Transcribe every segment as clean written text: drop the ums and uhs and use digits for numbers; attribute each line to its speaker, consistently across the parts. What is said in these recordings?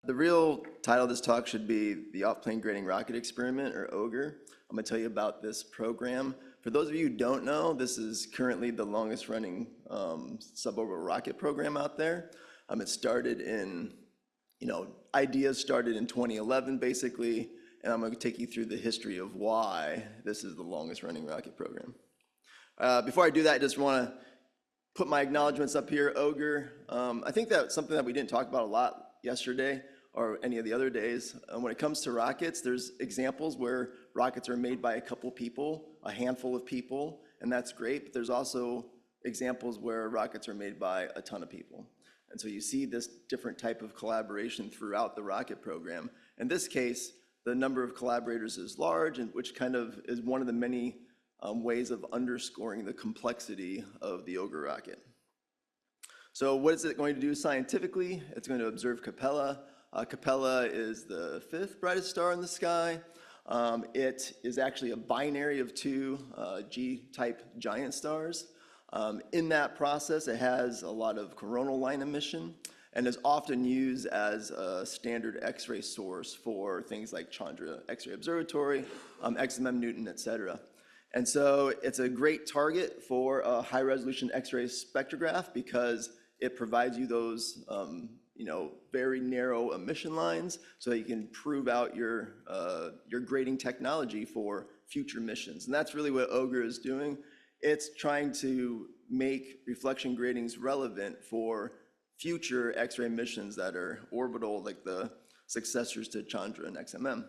Speaker 1: The real title of this talk should be the Off-Plane Grading Rocket Experiment, or OGER. I'm going to tell you about this program. For those of you who don't know, this is currently the longest running suborbital rocket program out there. It started in, ideas started in 2011 basically, and I'm going to take you through the history of why this is the longest running rocket program. Before I do that, I just want to put my acknowledgements up here. OGER, I think that's something that we didn't talk about a lot yesterday or any of the other days. When it comes to rockets, there's examples where rockets are made by a couple people, a handful of people, and that's great, but there's also examples where rockets are made by a ton of people. And so you see this different type of collaboration throughout the rocket program. In this case, the number of collaborators is large, and which kind of is one of the many ways of underscoring the complexity of the OGER rocket. So what is it going to do scientifically? It's going to observe Capella. Capella is the 5th brightest star in the sky. It is actually a binary of 2 G-type giant stars. In that process, it has a lot of coronal line emission and is often used as a standard X-ray source for things like Chandra X-ray Observatory, XMM Newton, etc. And so it's a great target for a high-resolution X-ray spectrograph because it provides you those very narrow emission lines so that you can prove out your grading technology for future missions. And that's really what OGER is doing. It's trying to make reflection gratings relevant for future X-ray missions that are orbital, like the successors to Chandra and XMM.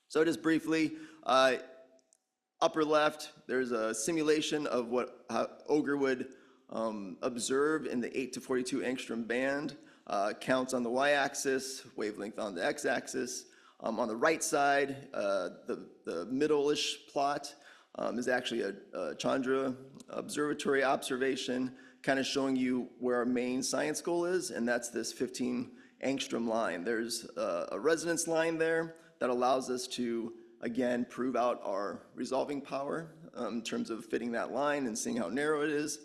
Speaker 1: So just briefly, upper left, there's a simulation of how OGER would observe in the 8 to 42 angstrom band, counts on the y-axis, wavelength on the x-axis. On the right side, the middle-ish plot is actually a Chandra Observatory observation, kind of showing you where our main science goal is, and that's this 15 angstrom line. There's a resonance line there that allows us to, again, prove out our resolving power in terms of fitting that line and seeing how narrow it is.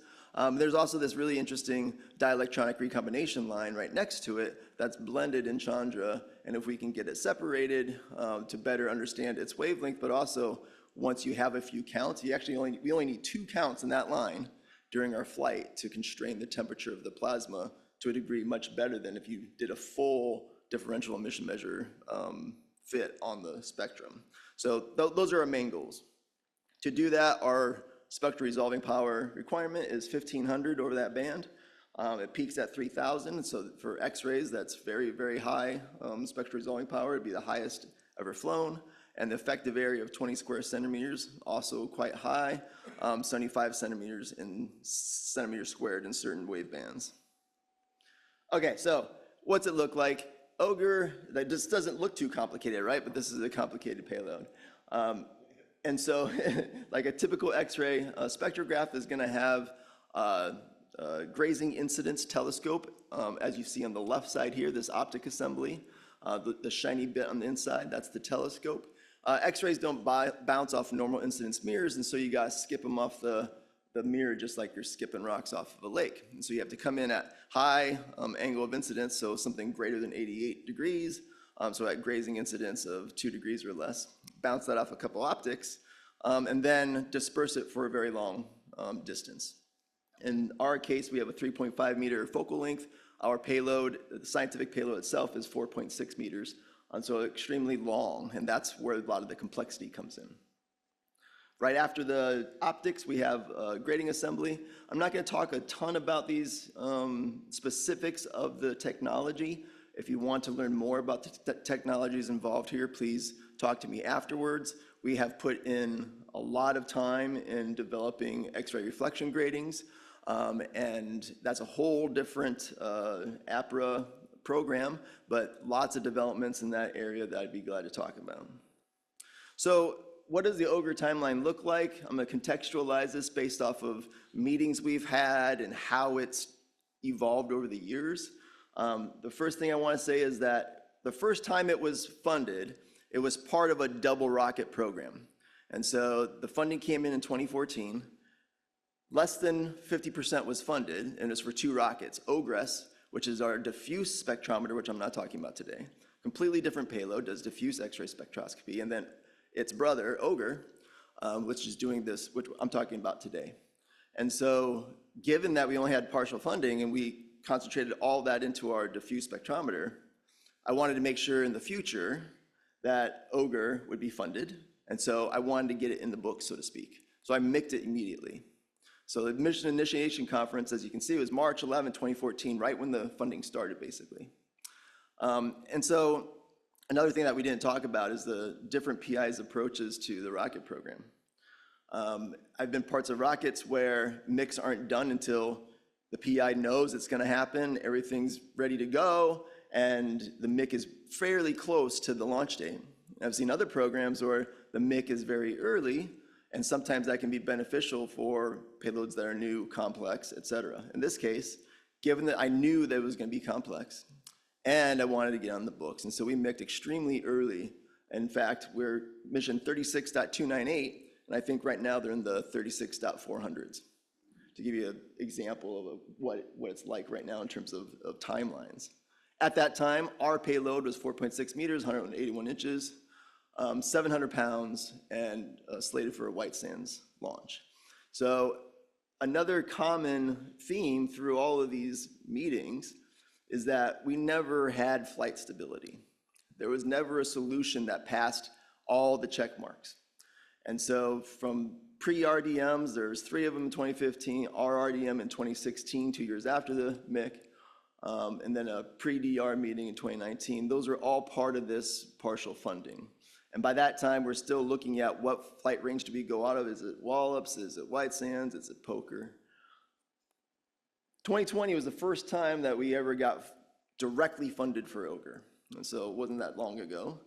Speaker 1: There's also this really interesting dielectronic recombination line right next to it that's blended in Chandra, and if we can get it separated to better understand its wavelength, but also once you have a few counts, we only need 2 counts in that line during our flight to constrain the temperature of the plasma to a degree much better than if you did a full differential emission measure fit on the spectrum. So those are our main goals. To do that, our spectral resolving power requirement is 1500 over that band. It peaks at 3000, so for X-rays, that's very, very high spectral resolving power. It'd be the highest ever flown. And the effective area of 20 square centimeters, also quite high, 75 centimeters squared in certain wave bands. Okay, so what's it look like? OGER, that just doesn't look too complicated, right? But this is a complicated payload. And so like a typical X-ray spectrograph is gonna have grazing incidence telescope, as you see on the left side here, this optic assembly, the shiny bit on the inside, that's the telescope. X-rays don't bounce off normal incidence mirrors, and so you gotta skip them off the mirror just like you're skipping rocks off of a lake. And so you have to come in at high angle of incidence, so something greater than 88 degrees, so at grazing incidence of 2 degrees or less. Bounce that off a couple optics, and then disperse it for a very long distance. In our case, we have a 3.5 meter focal length. Our payload, the scientific payload itself, is 4.6 meters. And so extremely long, and that's where a lot of the complexity comes in. Right after the optics, we have grading assembly. I'm not going to talk a ton about these specifics of the technology. If you want to learn more about the technologies involved here, please talk to me afterwards. We have put in a lot of time in developing X-ray reflection gratings, and that's a whole different APRA program, but lots of developments in that area that I'd be glad to talk about. So what does the OGER timeline look like? I'm going to contextualize this based off of meetings we've had and how it's evolved over the years. The first thing I want to say is that the first time it was funded, it was part of a double rocket program. And so the funding came in 2014. Less than 50% was funded, and it's for 2 rockets. OGRES which is our diffuse spectrometer, which I'm not talking about today. Completely different payload, does diffuse X-ray spectroscopy, and then its brother, OGRE, which is doing this, which I'm talking about today. And so given that we only had partial funding and we concentrated all that into our diffuse spectrometer, I wanted to make sure in the future that OGRE would be funded. And so I wanted to get it in the book, so to speak. So I MIC'd it immediately. So the mission initiation conference, as you can see, was March 11, 2014, right when the funding started, basically. And so another thing that we didn't talk about is the different PI's approaches to the rocket program. I've been parts of rockets where MICs aren't done until the PI knows it's gonna happen, everything's ready to go, and the MIC is fairly close to the launch date. I've seen other programs where the MIC is very early, and sometimes that can be beneficial for payloads that are new, complex, et cetera. In this case, given that I knew that it was gonna be complex, and I wanted to get on the books, and so we MIC'd extremely early. In fact, we're mission 36.298, and I think right now they're in the 36.400s, to give you an example of what it's like right now in terms of timelines. At that time, our payload was 4.6 meters, 181 inches, 700 pounds, and slated for a White Sands launch. So another common theme through all of these meetings is that we never had flight stability. There was never a solution that passed all the check marks. And so from pre-RDMs, there's 3 of them in 2015, our RDM in 2016, 2 years after the MIC, and then a pre-DR meeting in 2019. Those are all part of this partial funding. And by that time, we're still looking at what flight range do we go out of? Is it Wallops? Is it White Sands? Is it Poker? 2020 was the first time that we ever got directly funded for OGRE. And so it wasn't that long ago.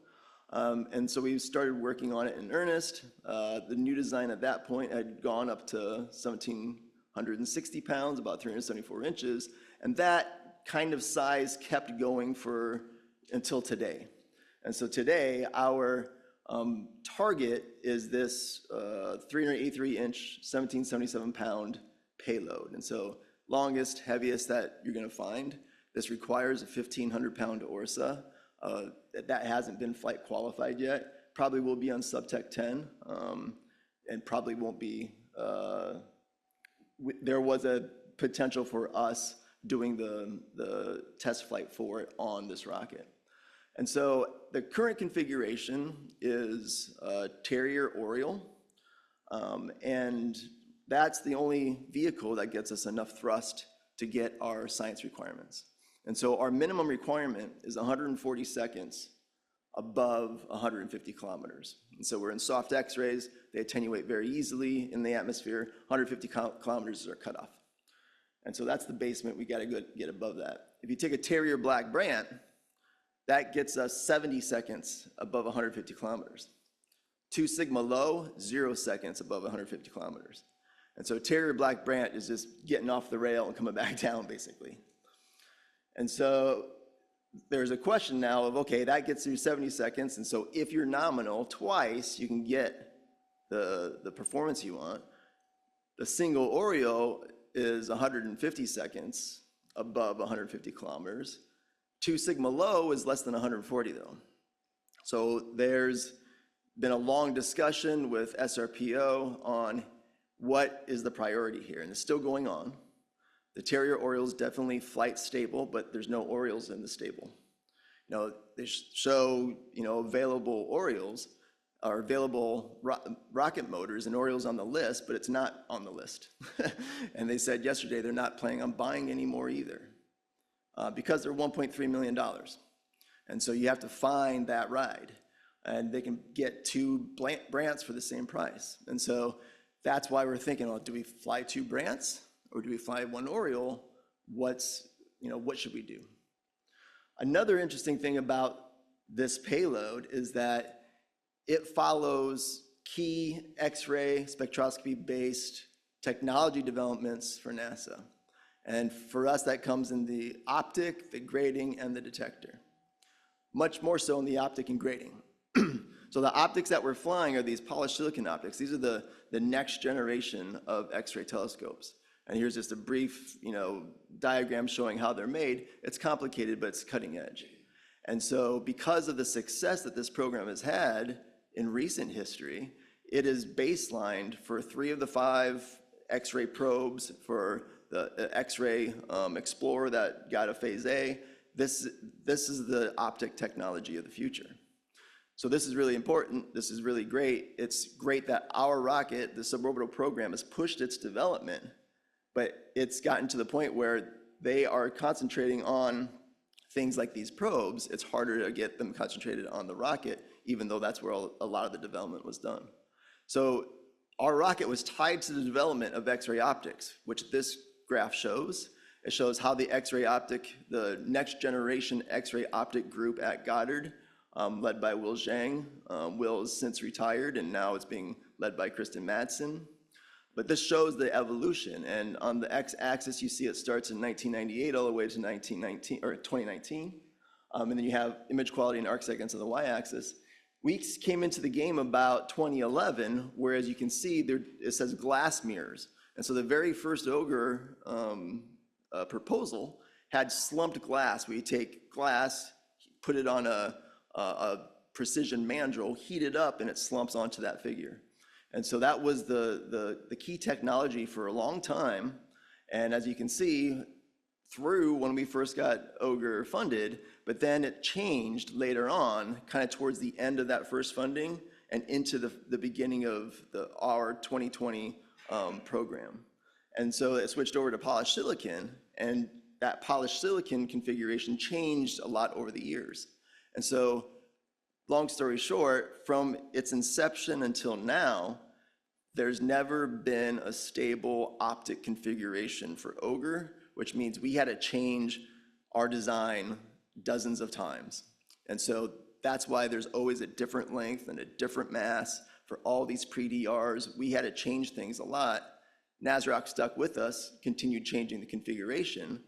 Speaker 1: And so we started working on it in earnest. The new design at that point had gone up to 1,760 pounds, about 374 inches. And that kind of size kept going until today. And so today, our target is this 383-inch, 1,777 pound payload. And so longest, heaviest that you're gonna find. This requires a 1,500 pound ORSA. That hasn't been flight qualified yet. Probably will be on Subtech 10, and probably won't be. There was a potential for us doing the test flight for it on this rocket. And so the current configuration is Terrier Oriole, and that's the only vehicle that gets us enough thrust to get our science requirements. And so our minimum requirement is 140 seconds above 150 kilometers. And so we're in soft X-rays, they attenuate very easily in the atmosphere, 150 kilometers is our cutoff. And so that's the basement, we gotta get above that. If you take a Terrier Black Brant, that gets us 70 seconds above 150 kilometers. 2 Sigma Low, 0 seconds above 150 kilometers. And so Terrier Black Brant is just getting off the rail and coming back down, basically. And so there's a question now of, okay, that gets you 70 seconds, and so if you're nominal twice, you can get the performance you want. The single Oriole is 150 seconds above 150 kilometers. 2 Sigma Low is less than 140 though. So there's been a long discussion with SRPO on what is the priority here, and it's still going on. The Terrier Oriole is definitely flight stable, but there's no Orioles in the stable. You know, they show, you know, available Orioles or available rocket motors, and Orioles on the list, but it's not on the list. And they said yesterday they're not planning on buying any more either, because they're $1.3 million. And so you have to find that ride, and they can get 2 Brants for the same price. And so that's why we're thinking, well, do we fly 2 Brants? Or do we fly 1 Oriole? What should we do? Another interesting thing about this payload is that it follows key X-ray spectroscopy-based technology developments for NASA. And for us, that comes in the optic, the grating, and the detector. Much more so in the optic and grating. So the optics that we're flying are these polished silicon optics. These are the next generation of X-ray telescopes. And here's just a brief, diagram showing how they're made. It's complicated, but it's cutting edge. And so because of the success that this program has had in recent history, it is baselined for 3 of the 5 X-ray probes for the X-ray Explorer that got a phase A. This is the optic technology of the future. So this is really important. This is really great. It's great that our rocket, the suborbital program, has pushed its development, but it's gotten to the point where they are concentrating on things like these probes. It's harder to get them concentrated on the rocket, even though that's where a lot of the development was done. So our rocket was tied to the development of X-ray optics, which this graph shows. It shows how the X-ray optic, the next generation X-ray optic group at Goddard, led by Will Zhang. Will has since retired, and now it's being led by Kristen Madsen. But this shows the evolution, and on the x-axis, you see it starts in 1998 all the way to 2019, and then you have image quality and arc seconds on the y-axis. We came into the game about 2011, where as you can see, it says glass mirrors. And so the very first Ogre proposal had slumped glass. We take glass, put it on a precision mandrel, heat it up, and it slumps onto that figure. And so that was the key technology for a long time. And as you can see, through when we first got Ogre funded, but then it changed later on, kind of towards the end of that first funding and into the beginning of our 2020 program. And so it switched over to polished silicon, and that polished silicon configuration changed a lot over the years. And so, long story short, from its inception until now, there's never been a stable optic configuration for Ogre, which means we had to change our design dozens of times. And so that's why there's always a different length and a different mass for all these pre-DRs. We had to change things a lot. NASROC stuck with us, continued changing the configuration.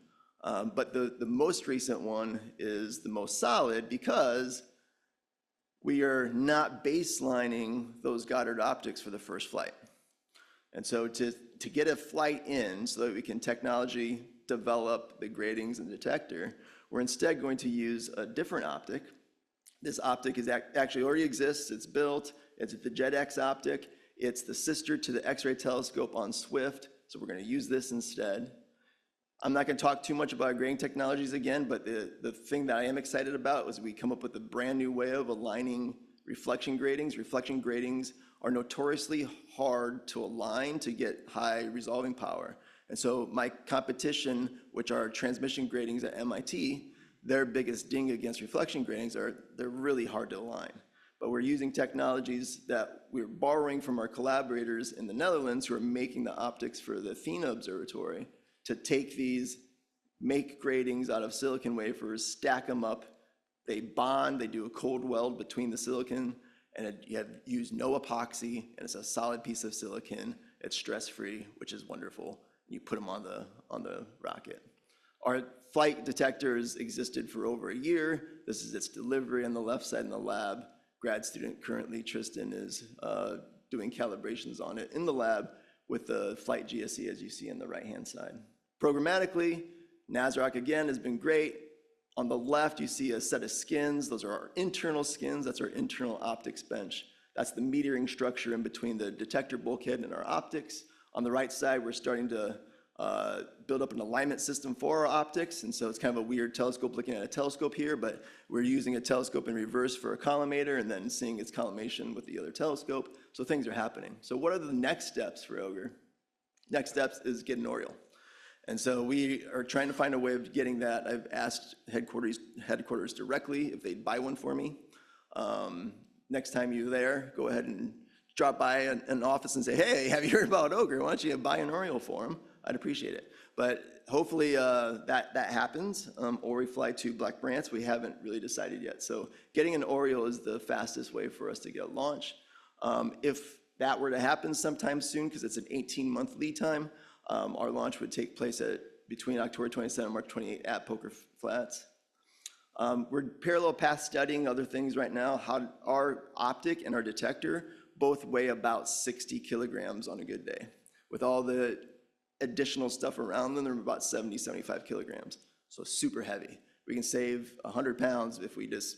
Speaker 1: But the most recent one is the most solid because we are not baselining those Goddard optics for the first flight. And so to get a flight in so that we can technology develop the gratings and detector, we're instead going to use a different optic. This optic is actually already exists, it's built, it's the JetX optic. It's the sister to the X-ray telescope on Swift, so we're going to use this instead. I'm not going to talk too much about grading technologies again, but the thing that I am excited about is we come up with a brand new way of aligning reflection gratings. Reflection gratings are notoriously hard to align to get high resolving power. And so my competition, which are transmission gratings at MIT, their biggest ding against reflection gratings are they're really hard to align. But we're using technologies that we're borrowing from our collaborators in the Netherlands who are making the optics for the Athena Observatory to take these, make gratings out of silicon wafers, stack them up, they bond, they do a cold weld between the silicon, and you have used no epoxy, and it's a solid piece of silicon, it's stress-free, which is wonderful. You put them on the rocket. Our flight detectors existed for over a year. This is its delivery on the left side in the lab. Grad student currently, Tristan, is doing calibrations on it in the lab with the flight GSE, as you see on the right-hand side. Programmatically, NASROC again has been great. On the left, you see a set of skins. Those are our internal skins. That's our internal optics bench. That's the metering structure in between the detector bulkhead and our optics. On the right side, we're starting to build up an alignment system for our optics, and so it's kind of a weird telescope looking at a telescope here, but we're using a telescope in reverse for a collimator and then seeing its collimation with the other telescope, so things are happening. So what are the next steps for Ogre? Next steps is get an Oriole. And so we are trying to find a way of getting that. I've asked headquarters directly if they'd buy one for me. Next time you're there, go ahead and drop by an office and say, hey, have you heard about Ogre? Why don't you buy an Oriole for them? I'd appreciate it. But hopefully that happens, or we fly to Black Brants. We haven't really decided yet. So getting an Oriole is the fastest way for us to get a launch. If that were to happen sometime soon, because it's an 18-month lead time, our launch would take place between October 27 and March 28 at Poker Flats. We're parallel path studying other things right now. How our optic and our detector both weigh about 60 kilograms on a good day. With all the additional stuff around them. They're about 70, 75 kilograms, so super heavy. We can save 100 pounds if we just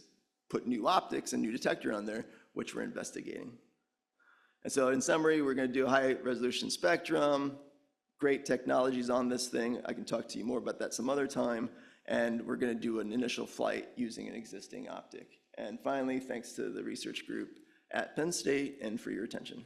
Speaker 1: put new optics and new detector on there, which we're investigating. And so in summary, we're going to do a high resolution spectrum, great technologies on this thing. I can talk to you more about that some other time. And we're going to do an initial flight using an existing optic. And finally, thanks to the research group at Penn State and for your attention.